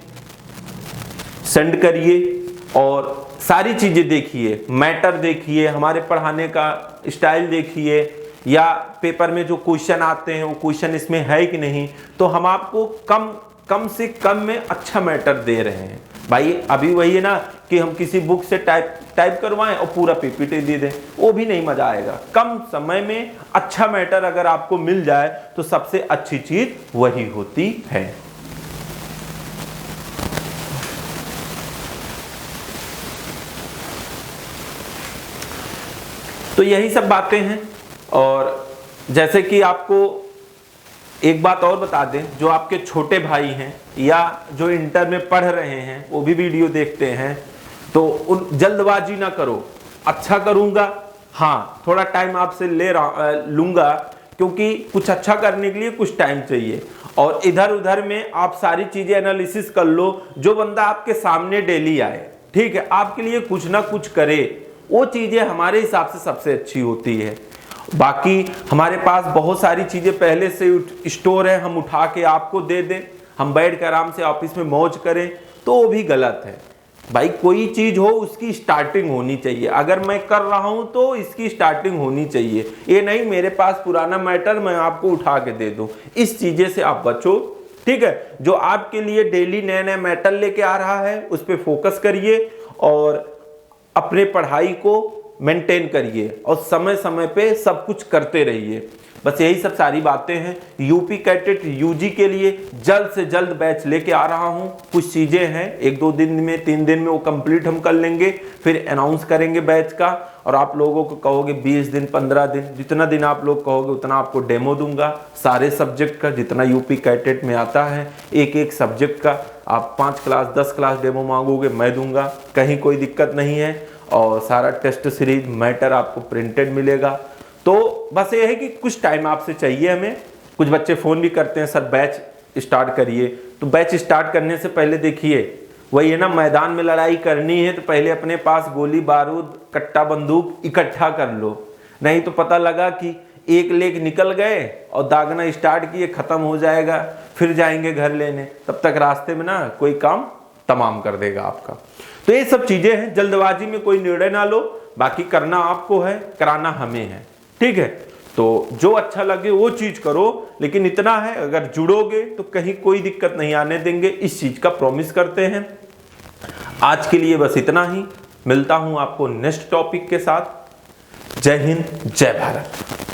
सेंड करिए, और सारी चीज़ें देखिए, मैटर देखिए, हमारे पढ़ाने का स्टाइल देखिए, या पेपर में जो क्वेश्चन आते हैं वो क्वेश्चन इसमें है कि नहीं। तो हम आपको कम से कम में अच्छा मैटर दे रहे हैं। भाई अभी वही है ना कि हम किसी बुक से टाइप करवाएं और पूरा पीपीटी दे दें, वो भी नहीं मजा आएगा। कम समय में अच्छा मैटर अगर आपको मिल जाए तो सबसे अच्छी चीज वही होती है। तो यही सब बातें हैं। और जैसे कि आपको एक बात और बता दें, जो आपके छोटे भाई हैं या जो इंटर में पढ़ रहे हैं वो भी वीडियो देखते हैं, तो जल्दबाजी ना करो। अच्छा करूंगा, हाँ थोड़ा टाइम आपसे लूंगा, क्योंकि कुछ अच्छा करने के लिए कुछ टाइम चाहिए। और इधर उधर में आप सारी चीजें एनालिसिस कर लो। जो बंदा आपके सामने डेली आए, ठीक है, आपके लिए कुछ ना कुछ करे, वो चीजें हमारे हिसाब से सबसे अच्छी होती है। बाकी हमारे पास बहुत सारी चीजें पहले से स्टोर है, हम उठा के आपको दे दें, हम बैठ कर आराम से ऑफिस में मौज करें, तो वो भी गलत है। भाई कोई चीज हो उसकी स्टार्टिंग होनी चाहिए। अगर मैं कर रहा हूं तो इसकी स्टार्टिंग होनी चाहिए। ये नहीं मेरे पास पुराना मैटर मैं आपको उठा के दे दूं। इस चीजें से आप बचो, ठीक है। जो आपके लिए डेली नए नए मैटर लेके आ रहा है उस पर फोकस करिए, और अपने पढ़ाई को मेंटेन करिए, और समय समय पे सब कुछ करते रहिए। बस यही सब सारी बातें हैं। यूपी कैडेट यूजी के लिए जल्द से जल्द बैच लेके आ रहा हूं। कुछ चीजें हैं, 1-2 दिन में 3 दिन में वो कंप्लीट हम कर लेंगे, फिर अनाउंस करेंगे बैच का। और आप लोगों को कहोगे 20 दिन 15 दिन, जितना दिन आप लोग कहोगे उतना आपको डेमो दूंगा सारे सब्जेक्ट का, जितना यूपी कैडेट में आता है। एक एक सब्जेक्ट का आप 5 क्लास 10 क्लास डेमो मांगोगे, मैं दूंगा, कहीं कोई दिक्कत नहीं है। और सारा टेस्ट सीरीज मैटर आपको प्रिंटेड मिलेगा। तो बस ये है कि कुछ टाइम आपसे चाहिए हमें। कुछ बच्चे फ़ोन भी करते हैं, सर बैच स्टार्ट करिए। तो बैच स्टार्ट करने से पहले देखिए, वही है ना, मैदान में लड़ाई करनी है तो पहले अपने पास गोली बारूद कट्टा बंदूक इकट्ठा कर लो। नहीं तो पता लगा कि एक लेग निकल गए और दागना स्टार्ट किए, ख़त्म हो जाएगा, फिर जाएंगे घर लेने, तब तक रास्ते में ना कोई काम तमाम कर देगा आपका। तो ये सब चीज़ें हैं, जल्दबाजी में कोई निर्णय ना लो। बाकी करना आपको है, कराना हमें है, ठीक है। तो जो अच्छा लगे वो चीज करो, लेकिन इतना है अगर जुड़ोगे तो कहीं कोई दिक्कत नहीं आने देंगे, इस चीज का प्रॉमिस करते हैं। आज के लिए बस इतना ही, मिलता हूं आपको नेक्स्ट टॉपिक के साथ। जय हिंद, जय भारत।